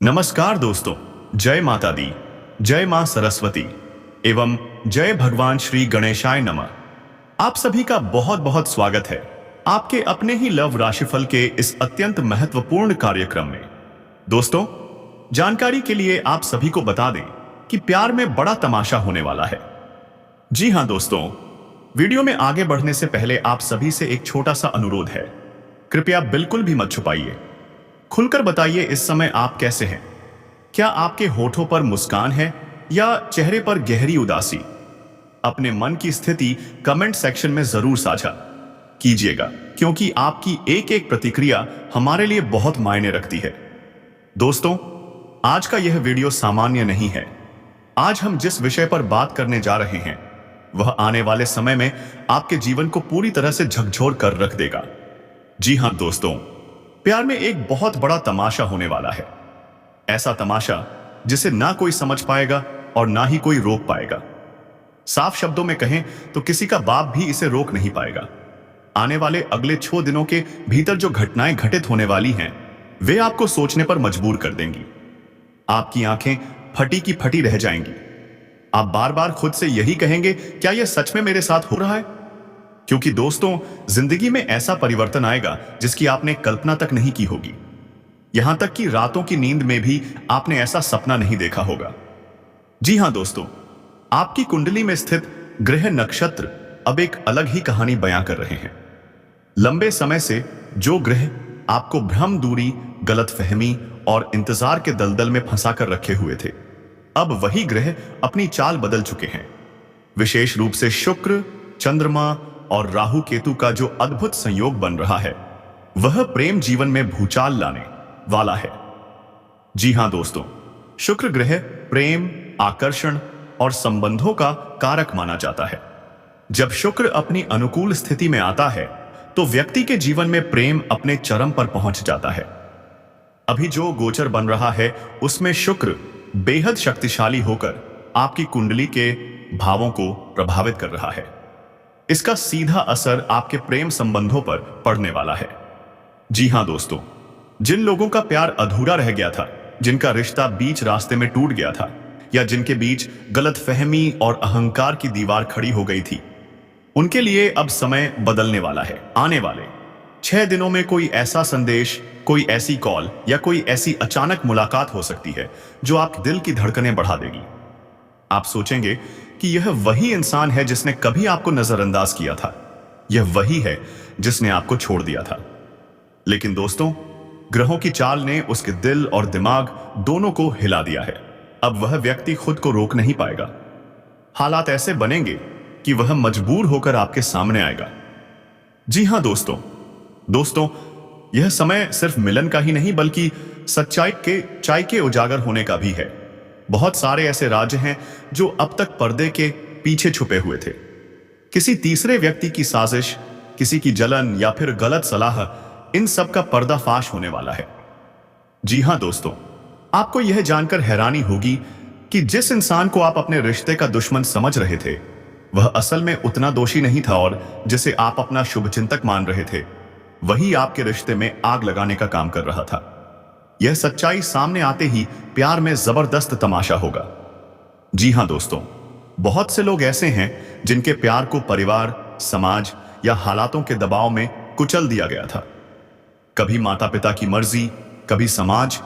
नमस्कार दोस्तों, जय माता दी, जय मां सरस्वती एवं जय भगवान श्री गणेशाय नमः। आप सभी का बहुत बहुत स्वागत है आपके अपने ही लव राशिफल के इस अत्यंत महत्वपूर्ण कार्यक्रम में। दोस्तों, जानकारी के लिए आप सभी को बता दें कि प्यार में बड़ा तमाशा होने वाला है। जी हां दोस्तों, वीडियो में आगे बढ़ने से पहले आप सभी से एक छोटा सा अनुरोध है। कृपया बिल्कुल भी मत छुपाइए, खुलकर बताइए इस समय आप कैसे हैं। क्या आपके होठों पर मुस्कान है या चेहरे पर गहरी उदासी? अपने मन की स्थिति कमेंट सेक्शन में जरूर साझा कीजिएगा, क्योंकि आपकी एक एक प्रतिक्रिया हमारे लिए बहुत मायने रखती है। दोस्तों, आज का यह वीडियो सामान्य नहीं है। आज हम जिस विषय पर बात करने जा रहे हैं वह आने वाले समय में आपके जीवन को पूरी तरह से झकझोर कर रख देगा। जी हां दोस्तों, प्यार में एक बहुत बड़ा तमाशा होने वाला है। ऐसा तमाशा जिसे ना कोई समझ पाएगा और ना ही कोई रोक पाएगा। साफ शब्दों में कहें तो किसी का बाप भी इसे रोक नहीं पाएगा। आने वाले अगले 6 दिनों के भीतर जो घटनाएं घटित होने वाली हैं, वे आपको सोचने पर मजबूर कर देंगी। आपकी आंखें फटी की फटी रह जाएंगी। आप बार बार खुद से यही कहेंगे, क्या यह सच में मेरे साथ हो रहा है? क्योंकि दोस्तों, जिंदगी में ऐसा परिवर्तन आएगा जिसकी आपने कल्पना तक नहीं की होगी। यहां तक कि रातों की नींद में भी आपने ऐसा सपना नहीं देखा होगा। जी हां दोस्तों, आपकी कुंडली में स्थित ग्रह नक्षत्र अब एक अलग ही कहानी बयां कर रहे हैं। लंबे समय से जो ग्रह आपको भ्रम, दूरी, गलतफहमी और इंतजार के दलदल में फंसा कर रखे हुए थे, अब वही ग्रह अपनी चाल बदल चुके हैं। विशेष रूप से शुक्र, चंद्रमा और राहु केतु का जो अद्भुत संयोग बन रहा है, वह प्रेम जीवन में भूचाल लाने वाला है। जी हां दोस्तों, शुक्र ग्रह प्रेम, आकर्षण और संबंधों का कारक माना जाता है। जब शुक्र अपनी अनुकूल स्थिति में आता है तो व्यक्ति के जीवन में प्रेम अपने चरम पर पहुंच जाता है। अभी जो गोचर बन रहा है उसमें शुक्र बेहद शक्तिशाली होकर आपकी कुंडली के भावों को प्रभावित कर रहा है। इसका सीधा असर आपके प्रेम संबंधों पर पड़ने वाला है। जी हां दोस्तों, जिन लोगों का प्यार अधूरा रह गया था, जिनका रिश्ता बीच रास्ते में टूट गया था, या जिनके बीच गलतफहमी और अहंकार की दीवार खड़ी हो गई थी, उनके लिए अब समय बदलने वाला है। आने वाले 6 दिनों में कोई ऐसा संदेश, कोई ऐसी कॉल या कोई ऐसी अचानक मुलाकात हो सकती है जो आपके दिल की धड़कनें बढ़ा देगी। आप सोचेंगे कि यह वही इंसान है जिसने कभी आपको नजरअंदाज किया था, यह वही है जिसने आपको छोड़ दिया था। लेकिन दोस्तों, ग्रहों की चाल ने उसके दिल और दिमाग दोनों को हिला दिया है। अब वह व्यक्ति खुद को रोक नहीं पाएगा। हालात ऐसे बनेंगे कि वह मजबूर होकर आपके सामने आएगा। जी हां दोस्तों, यह समय सिर्फ मिलन का ही नहीं बल्कि सच्चाई के उजागर होने का भी है। बहुत सारे ऐसे राज हैं जो अब तक पर्दे के पीछे छुपे हुए थे। किसी तीसरे व्यक्ति की साजिश, किसी की जलन या फिर गलत सलाह, इन सब का पर्दाफाश होने वाला है। जी हां दोस्तों, आपको यह जानकर हैरानी होगी कि जिस इंसान को आप अपने रिश्ते का दुश्मन समझ रहे थे, वह असल में उतना दोषी नहीं था, और जिसे आप अपना शुभचिंतक मान रहे थे, वही आपके रिश्ते में आग लगाने का काम कर रहा था। यह सच्चाई सामने आते ही प्यार में जबरदस्त तमाशा होगा। जी हां दोस्तों, बहुत से लोग ऐसे हैं जिनके प्यार को परिवार, समाज या हालातों के दबाव में कुचल दिया गया था। कभी माता पिता की मर्जी, कभी समाज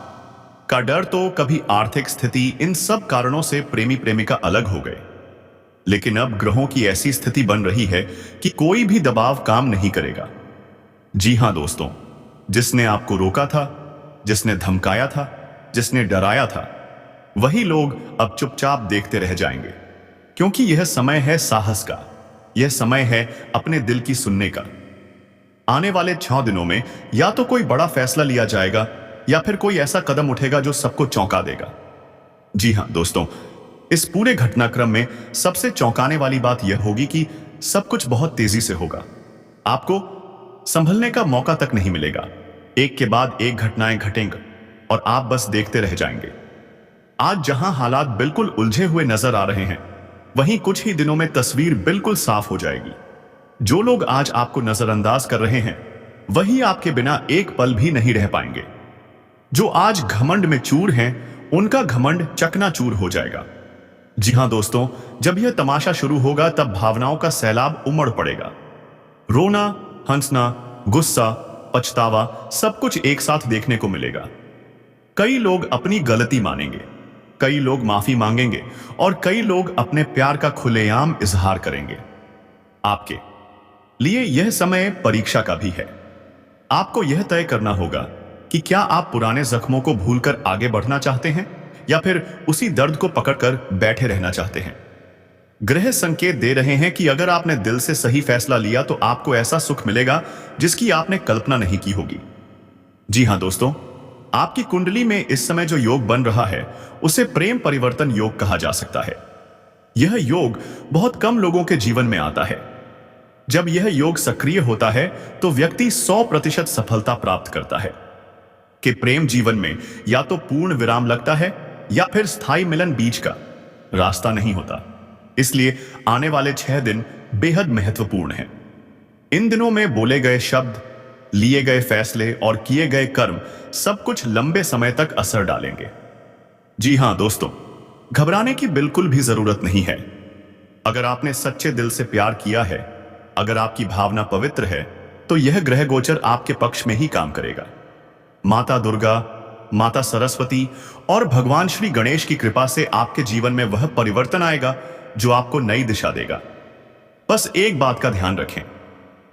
का डर, तो कभी आर्थिक स्थिति। इन सब कारणों से प्रेमी प्रेमिका अलग हो गए। लेकिन अब ग्रहों की ऐसी स्थिति बन रही है कि कोई भी दबाव काम नहीं करेगा। जी हां दोस्तों, जिसने आपको रोका था, जिसने धमकाया था, जिसने डराया था, वही लोग अब चुपचाप देखते रह जाएंगे। क्योंकि यह समय है साहस का, यह समय है अपने दिल की सुनने का। आने वाले 6 दिनों में या तो कोई बड़ा फैसला लिया जाएगा या फिर कोई ऐसा कदम उठेगा जो सबको चौंका देगा। जी हां दोस्तों, इस पूरे घटनाक्रम में सबसे चौंकाने वाली बात यह होगी कि सब कुछ बहुत तेजी से होगा। आपको संभलने का मौका तक नहीं मिलेगा। एक के बाद एक घटनाएं घटेंगी और आप बस देखते रह जाएंगे। आज जहां हालात बिल्कुल उलझे हुए नजर आ रहे हैं, वहीं कुछ ही दिनों में तस्वीर बिल्कुल साफ हो जाएगी। जो लोग आज आपको नजरअंदाज कर रहे हैं, वही आपके बिना एक पल भी नहीं रह पाएंगे। जो आज घमंड में चूर हैं, उनका घमंड चकनाचूर हो जाएगा। जी हां दोस्तों, जब यह तमाशा शुरू होगा तब भावनाओं का सैलाब उमड़ पड़ेगा। रोना, हंसना, गुस्सा, पछतावा, सब कुछ एक साथ देखने को मिलेगा। कई लोग अपनी गलती मानेंगे, कई लोग माफी मांगेंगे और कई लोग अपने प्यार का खुलेआम इजहार करेंगे। आपके लिए यह समय परीक्षा का भी है। आपको यह तय करना होगा कि क्या आप पुराने जख्मों को भूलकर आगे बढ़ना चाहते हैं या फिर उसी दर्द को पकड़कर बैठे रहना चाहते हैं। ग्रह संकेत दे रहे हैं कि अगर आपने दिल से सही फैसला लिया तो आपको ऐसा सुख मिलेगा जिसकी आपने कल्पना नहीं की होगी। जी हां दोस्तों, आपकी कुंडली में इस समय जो योग बन रहा है उसे प्रेम परिवर्तन योग कहा जा सकता है। यह योग बहुत कम लोगों के जीवन में आता है। जब यह योग सक्रिय होता है तो व्यक्ति 100% सफलता प्राप्त करता है कि प्रेम जीवन में या तो पूर्ण विराम लगता है या फिर स्थायी मिलन बीच का रास्ता नहीं होता। इसलिए आने वाले 6 दिन बेहद महत्वपूर्ण हैं। इन दिनों में बोले गए शब्द, लिए गए फैसले और किए गए कर्म सब कुछ लंबे समय तक असर डालेंगे। जी हां दोस्तों, घबराने की बिल्कुल भी जरूरत नहीं है। अगर आपने सच्चे दिल से प्यार किया है, अगर आपकी भावना पवित्र है, तो यह ग्रह गोचर आपके पक्ष में ही काम करेगा। माता दुर्गा, माता सरस्वती और भगवान श्री गणेश की कृपा से आपके जीवन में वह परिवर्तन आएगा जो आपको नई दिशा देगा। बस एक बात का ध्यान रखें,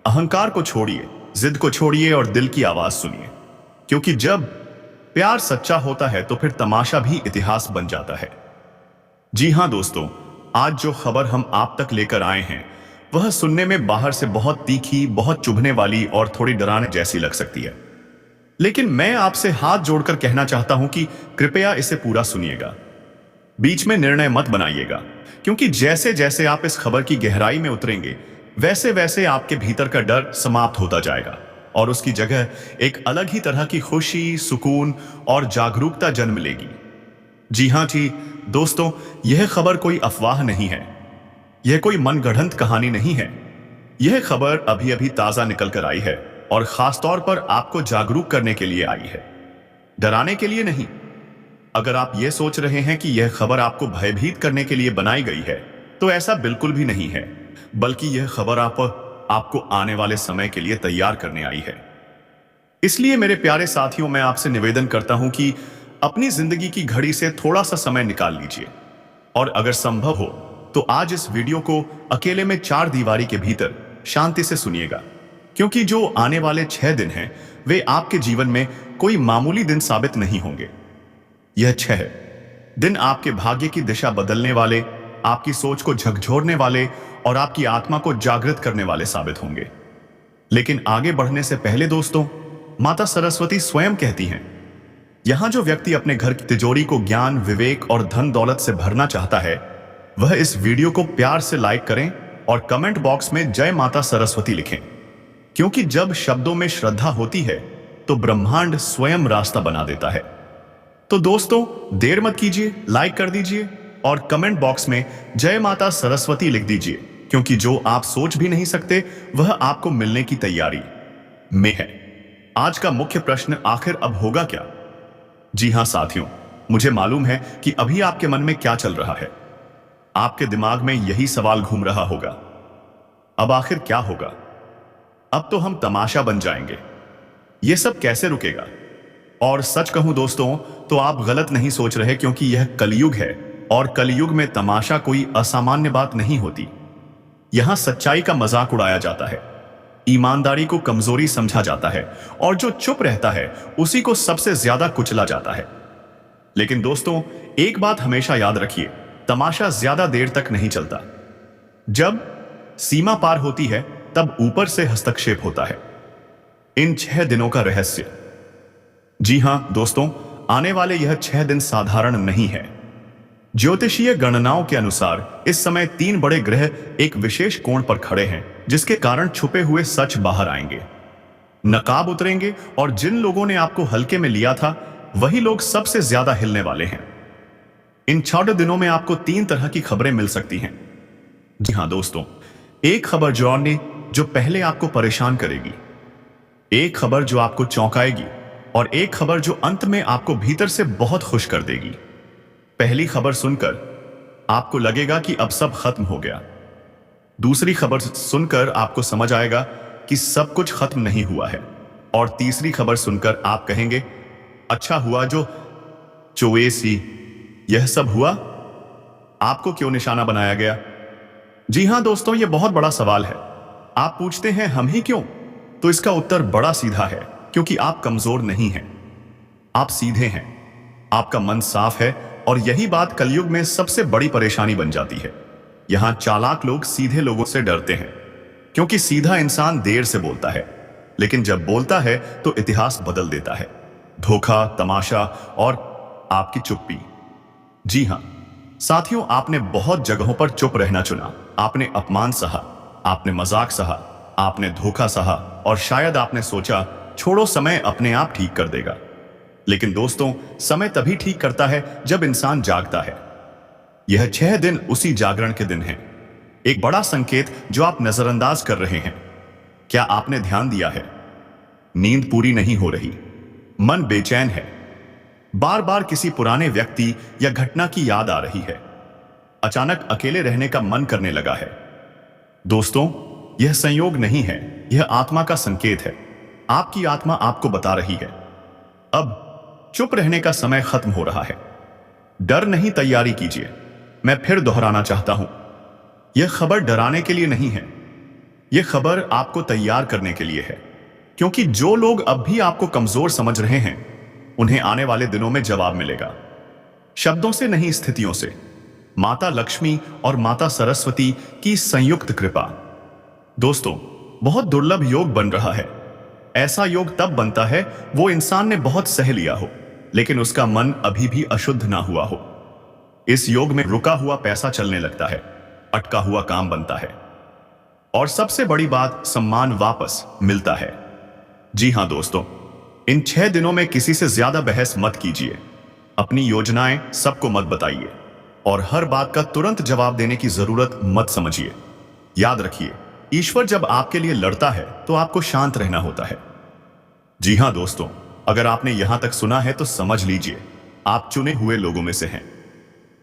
अहंकार को छोड़िए, जिद को छोड़िए और दिल की आवाज सुनिए, क्योंकि जब प्यार सच्चा होता है तो फिर तमाशा भी इतिहास बन जाता है। जी हां दोस्तों, आज जो खबर हम आप तक लेकर आए हैं वह सुनने में बाहर से बहुत तीखी, बहुत चुभने वाली और थोड़ी डराने जैसी लग सकती है, लेकिन मैं आपसे हाथ जोड़कर कहना चाहता हूं कि कृपया इसे पूरा सुनिएगा। बीच में निर्णय मत बनाइएगा, क्योंकि जैसे जैसे आप इस खबर की गहराई में उतरेंगे वैसे वैसे आपके भीतर का डर समाप्त होता जाएगा और उसकी जगह एक अलग ही तरह की खुशी, सुकून और जागरूकता जन्म लेगी। जी हां जी दोस्तों, यह खबर कोई अफवाह नहीं है, यह कोई मनगढ़ंत कहानी नहीं है। यह खबर अभी अभी ताजा निकल कर आई है और खास तौर पर आपको जागरूक करने के लिए आई है, डराने के लिए नहीं। अगर आप यह सोच रहे हैं कि यह खबर आपको भयभीत करने के लिए बनाई गई है, तो ऐसा बिल्कुल भी नहीं है, बल्कि यह खबर आपको आने वाले समय के लिए तैयार करने आई है। इसलिए मेरे प्यारे साथियों, मैं आपसे निवेदन करता हूं कि अपनी जिंदगी की घड़ी से थोड़ा सा समय निकाल लीजिए और अगर संभव हो तो आज इस वीडियो को अकेले में 4 दीवारी के भीतर शांति से सुनिएगा, क्योंकि जो आने वाले 6 दिन हैं वे आपके जीवन में कोई मामूली दिन साबित नहीं होंगे। यह 6 दिन आपके भाग्य की दिशा बदलने वाले, आपकी सोच को झकझोरने वाले और आपकी आत्मा को जागृत करने वाले साबित होंगे। लेकिन आगे बढ़ने से पहले दोस्तों, माता सरस्वती स्वयं कहती हैं, यहां जो व्यक्ति अपने घर की तिजोरी को ज्ञान, विवेक और धन दौलत से भरना चाहता है वह इस वीडियो को प्यार से लाइक करें और कमेंट बॉक्स में जय माता सरस्वती लिखें, क्योंकि जब शब्दों में श्रद्धा होती है तो ब्रह्मांड स्वयं रास्ता बना देता है। तो दोस्तों, देर मत कीजिए, लाइक कर दीजिए और कमेंट बॉक्स में जय माता सरस्वती लिख दीजिए, क्योंकि जो आप सोच भी नहीं सकते वह आपको मिलने की तैयारी में है। आज का मुख्य प्रश्न आखिर अब होगा क्या? जी हां साथियों, मुझे मालूम है कि अभी आपके मन में क्या चल रहा है। आपके दिमाग में यही सवाल घूम रहा होगा, अब आखिर क्या होगा? अब तो हम तमाशा बन जाएंगे, यह सब कैसे रुकेगा? और सच कहूं दोस्तों, तो आप गलत नहीं सोच रहे, क्योंकि यह कलयुग है और कलयुग में तमाशा कोई असामान्य बात नहीं होती। यहां सच्चाई का मजाक उड़ाया जाता है, ईमानदारी को कमजोरी समझा जाता है और जो चुप रहता है उसी को सबसे ज्यादा कुचला जाता है। लेकिन दोस्तों, एक बात हमेशा याद रखिए, तमाशा ज्यादा देर तक नहीं चलता। जब सीमा पार होती है तब ऊपर से हस्तक्षेप होता है। इन 6 दिनों का रहस्य, जी हां दोस्तों, आने वाले यह 6 दिन साधारण नहीं है। ज्योतिषीय गणनाओं के अनुसार इस समय 3 बड़े ग्रह एक विशेष कोण पर खड़े हैं, जिसके कारण छुपे हुए सच बाहर आएंगे, नकाब उतरेंगे और जिन लोगों ने आपको हल्के में लिया था वही लोग सबसे ज्यादा हिलने वाले हैं। इन 6 दिनों में आपको 3 तरह की खबरें मिल सकती हैं। जी हां दोस्तों, एक खबर जो पहले आपको परेशान करेगी, एक खबर जो आपको चौंकाएगी और एक खबर जो अंत में आपको भीतर से बहुत खुश कर देगी। पहली खबर सुनकर आपको लगेगा कि अब सब खत्म हो गया। दूसरी खबर सुनकर आपको समझ आएगा कि सब कुछ खत्म नहीं हुआ है। और तीसरी खबर सुनकर आप कहेंगे, अच्छा हुआ जो चोवेसी यह सब हुआ। आपको क्यों निशाना बनाया गया? जी हां दोस्तों, यह बहुत बड़ा सवाल है। आप पूछते हैं हम ही क्यों? तो इसका उत्तर बड़ा सीधा है, क्योंकि आप कमजोर नहीं हैं, आप सीधे हैं, आपका मन साफ है। और यही बात कलयुग में सबसे बड़ी परेशानी बन जाती है। यहां चालाक लोग सीधे लोगों से डरते हैं, क्योंकि सीधा इंसान देर से बोलता है, लेकिन जब बोलता है तो इतिहास बदल देता है। धोखा, तमाशा और आपकी चुप्पी। जी हां साथियों, आपने बहुत जगहों पर चुप रहना चुना। आपने अपमान सहा, आपने मजाक सहा, आपने धोखा सहा, और शायद आपने सोचा छोड़ो, समय अपने आप ठीक कर देगा। लेकिन दोस्तों, समय तभी ठीक करता है जब इंसान जागता है। यह 6 दिन उसी जागरण के दिन हैं। एक बड़ा संकेत जो आप नजरअंदाज कर रहे हैं। क्या आपने ध्यान दिया है? नींद पूरी नहीं हो रही, मन बेचैन है, बार बार किसी पुराने व्यक्ति या घटना की याद आ रही है, अचानक अकेले रहने का मन करने लगा है। दोस्तों, यह संयोग नहीं है, यह आत्मा का संकेत है। आपकी आत्मा आपको बता रही है, अब चुप रहने का समय खत्म हो रहा है। डर नहीं, तैयारी कीजिए। मैं फिर दोहराना चाहता हूं, यह खबर डराने के लिए नहीं है, यह खबर आपको तैयार करने के लिए है। क्योंकि जो लोग अब भी आपको कमजोर समझ रहे हैं, उन्हें आने वाले दिनों में जवाब मिलेगा। शब्दों से नहीं, स्थितियों से। माता लक्ष्मी और माता सरस्वती की संयुक्त कृपा। दोस्तों, बहुत दुर्लभ योग बन रहा है। ऐसा योग तब बनता है वो इंसान ने बहुत सह लिया हो, लेकिन उसका मन अभी भी अशुद्ध ना हुआ हो। इस योग में रुका हुआ पैसा चलने लगता है, अटका हुआ काम बनता है, और सबसे बड़ी बात, सम्मान वापस मिलता है। जी हां दोस्तों, इन 6 दिनों में किसी से ज्यादा बहस मत कीजिए। अपनी योजनाएं सबको मत बताइए, और हर बात का तुरंत जवाब देने की जरूरत मत समझिए। याद रखिए, ईश्वर जब आपके लिए लड़ता है तो आपको शांत रहना होता है। जी हां दोस्तों, अगर आपने यहां तक सुना है तो समझ लीजिए, आप चुने हुए लोगों में से हैं।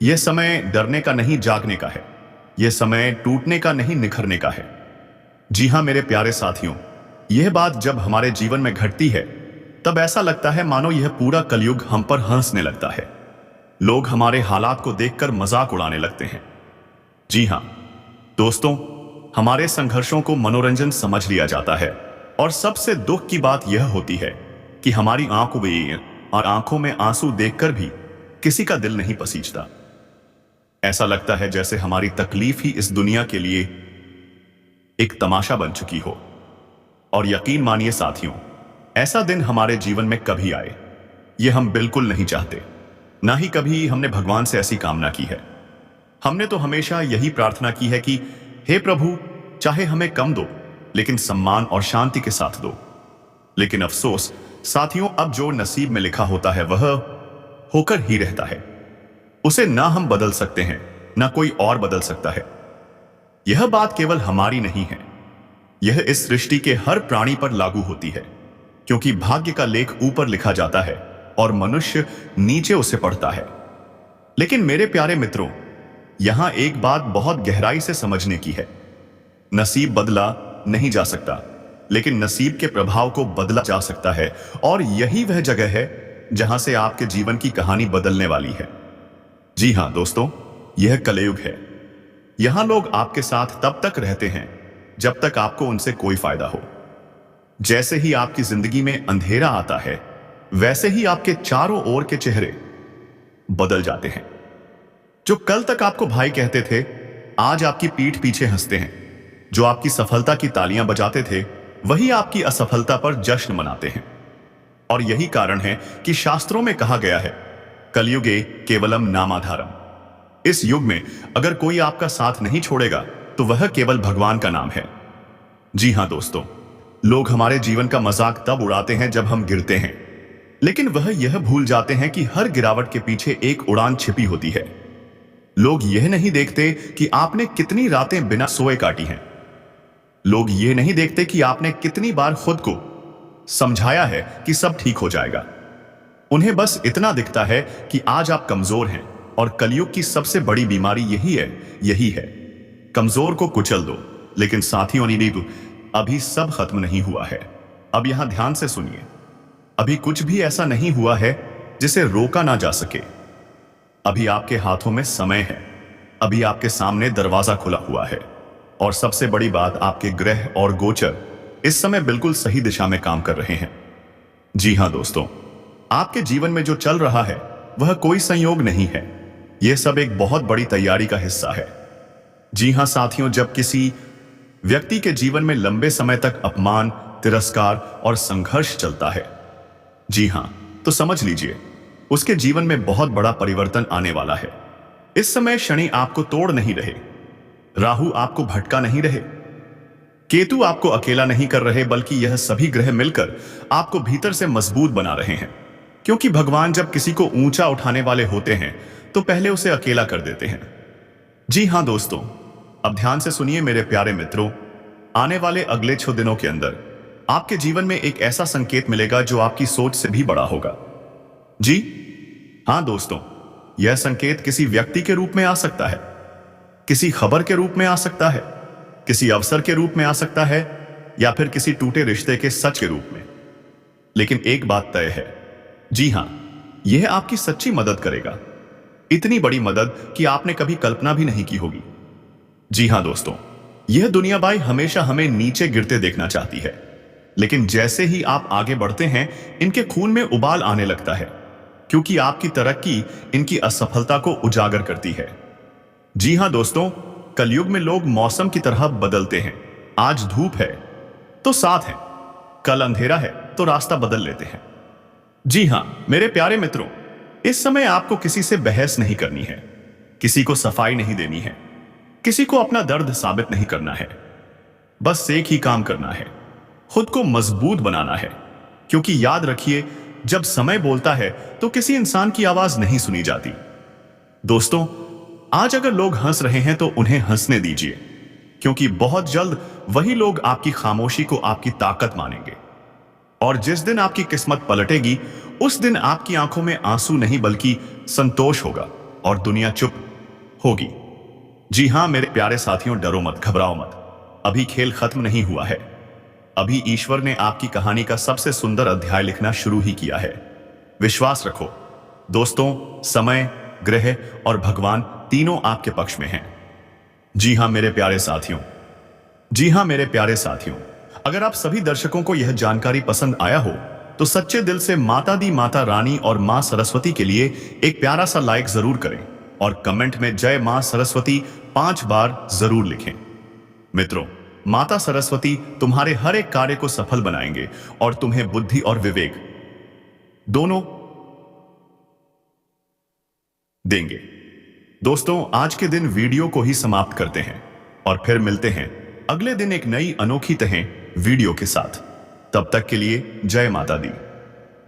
यह समय डरने का नहीं, जागने का है। यह समय टूटने का नहीं, निखरने का है। जी हां मेरे प्यारे साथियों, यह बात जब हमारे जीवन में घटती है, तब ऐसा लगता है मानो यह पूरा कलयुग हम पर हंसने लगता है। लोग हमारे हालात को देखकर मजाक उड़ाने लगते हैं। जी हां दोस्तों, हमारे संघर्षों को मनोरंजन समझ लिया जाता है, और सबसे दुख की बात यह होती है कि हमारी आंखों में आंसू देखकर भी किसी का दिल नहीं पसीजता। ऐसा लगता है जैसे हमारी तकलीफ ही इस दुनिया के लिए एक तमाशा बन चुकी हो। और यकीन मानिए साथियों, ऐसा दिन हमारे जीवन में कभी आए, यह हम बिल्कुल नहीं चाहते। ना ही कभी हमने भगवान से ऐसी कामना की है। हमने तो हमेशा यही प्रार्थना की है कि हे प्रभु, चाहे हमें कम दो, लेकिन सम्मान और शांति के साथ दो। लेकिन अफसोस साथियों, अब जो नसीब में लिखा होता है वह होकर ही रहता है। उसे ना हम बदल सकते हैं, ना कोई और बदल सकता है। यह बात केवल हमारी नहीं है, यह इस सृष्टि के हर प्राणी पर लागू होती है। क्योंकि भाग्य का लेख ऊपर लिखा जाता है और मनुष्य नीचे उसे पढ़ता है। लेकिन मेरे प्यारे मित्रों, यहां एक बात बहुत गहराई से समझने की है। नसीब बदला नहीं जा सकता, लेकिन नसीब के प्रभाव को बदला जा सकता है। और यही वह जगह है जहां से आपके जीवन की कहानी बदलने वाली है। जी हां दोस्तों, यह कलयुग है। यहां लोग आपके साथ तब तक रहते हैं जब तक आपको उनसे कोई फायदा हो। जैसे ही आपकी जिंदगी में अंधेरा आता है, वैसे ही आपके चारों ओर के चेहरे बदल जाते हैं। जो कल तक आपको भाई कहते थे, आज आपकी पीठ पीछे हंसते हैं। जो आपकी सफलता की तालियां बजाते थे, वही आपकी असफलता पर जश्न मनाते हैं। और यही कारण है कि शास्त्रों में कहा गया है, कलयुगे केवलम नामाधारम। इस युग में अगर कोई आपका साथ नहीं छोड़ेगा तो वह केवल भगवान का नाम है। जी हां दोस्तों, लोग हमारे जीवन का मजाक तब उड़ाते हैं जब हम गिरते हैं, लेकिन वह यह भूल जाते हैं कि हर गिरावट के पीछे एक उड़ान छिपी होती है। लोग यह नहीं देखते कि आपने कितनी रातें बिना सोए काटी हैं। लोग यह नहीं देखते कि आपने कितनी बार खुद को समझाया है कि सब ठीक हो जाएगा। उन्हें बस इतना दिखता है कि आज आप कमजोर हैं और कलयुग की सबसे बड़ी बीमारी यही है। कमजोर को कुचल दो। लेकिन साथियों नींद अभी सब खत्म नहीं हुआ है। अब यहां ध्यान से सुनिए। अभी कुछ भी ऐसा नहीं हुआ है जिसे रोका ना जा सके। अभी आपके हाथों में समय है। अभी आपके सामने दरवाजा खुला हुआ है। और सबसे बड़ी बात, आपके ग्रह और गोचर इस समय बिल्कुल सही दिशा में काम कर रहे हैं। जी हां दोस्तों, आपके जीवन में जो चल रहा है वह कोई संयोग नहीं है। यह सब एक बहुत बड़ी तैयारी का हिस्सा है। जी हां साथियों, जब किसी व्यक्ति के जीवन में लंबे समय तक अपमान, तिरस्कार और संघर्ष चलता है, जी हां, तो समझ लीजिए उसके जीवन में बहुत बड़ा परिवर्तन आने वाला है। इस समय शनि आपको तोड़ नहीं रहे, राहु आपको भटका नहीं रहे, केतु आपको अकेला नहीं कर रहे, बल्कि यह सभी ग्रह मिलकर आपको भीतर से मजबूत बना रहे हैं। क्योंकि भगवान जब किसी को ऊंचा उठाने वाले होते हैं तो पहले उसे अकेला कर देते हैं। जी हां दोस्तों, अब ध्यान से सुनिए मेरे प्यारे मित्रों। आने वाले अगले 6 दिनों के अंदर आपके जीवन में एक ऐसा संकेत मिलेगा जो आपकी सोच से भी बड़ा होगा। जी हां दोस्तों, यह संकेत किसी व्यक्ति के रूप में आ सकता है, किसी खबर के रूप में आ सकता है, किसी अवसर के रूप में आ सकता है, या फिर किसी टूटे रिश्ते के सच के रूप में। लेकिन एक बात तय है, जी हां, यह आपकी सच्ची मदद करेगा। इतनी बड़ी मदद कि आपने कभी कल्पना भी नहीं की होगी। जी हां दोस्तों, यह दुनियाबाई हमेशा हमें नीचे गिरते देखना चाहती है, लेकिन जैसे ही आप आगे बढ़ते हैं इनके खून में उबाल आने लगता है, क्योंकि आपकी तरक्की इनकी असफलता को उजागर करती है। जी हां दोस्तों, कलयुग में लोग मौसम की तरह बदलते हैं। आज धूप है तो साथ है, कल अंधेरा है तो रास्ता बदल लेते हैं। जी हां मेरे प्यारे मित्रों, इस समय आपको किसी से बहस नहीं करनी है, किसी को सफाई नहीं देनी है, किसी को अपना दर्द साबित नहीं करना है। बस एक ही काम करना है, खुद को मजबूत बनाना है। क्योंकि याद रखिए, जब समय बोलता है तो किसी इंसान की आवाज नहीं सुनी जाती। दोस्तों, आज अगर लोग हंस रहे हैं तो उन्हें हंसने दीजिए, क्योंकि बहुत जल्द वही लोग आपकी खामोशी को आपकी ताकत मानेंगे। और जिस दिन आपकी किस्मत पलटेगी, उस दिन आपकी आंखों में आंसू नहीं बल्कि संतोष होगा और दुनिया चुप होगी। जी हां मेरे प्यारे साथियों, डरो मत, घबराओ मत। अभी खेल खत्म नहीं हुआ है। अभी ईश्वर ने आपकी कहानी का सबसे सुंदर अध्याय लिखना शुरू ही किया है। विश्वास रखो दोस्तों, समय, ग्रह और भगवान तीनों आपके पक्ष में हैं। जी हां मेरे प्यारे साथियों, जी हां मेरे प्यारे साथियों, अगर आप सभी दर्शकों को यह जानकारी पसंद आया हो तो सच्चे दिल से माता दी, माता रानी और मां सरस्वती के लिए एक प्यारा सा लाइक जरूर करें और कमेंट में जय मां सरस्वती 5 बार जरूर लिखें। मित्रों, माता सरस्वती तुम्हारे हर एक कार्य को सफल बनाएंगे और तुम्हें बुद्धि और विवेक दोनों देंगे। दोस्तों, आज के दिन वीडियो को ही समाप्त करते हैं और फिर मिलते हैं अगले दिन एक नई अनोखी तहें वीडियो के साथ। तब तक के लिए जय माता दी,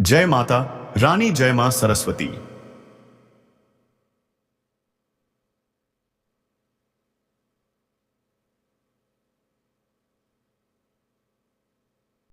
जय माता रानी, जय मां सरस्वती।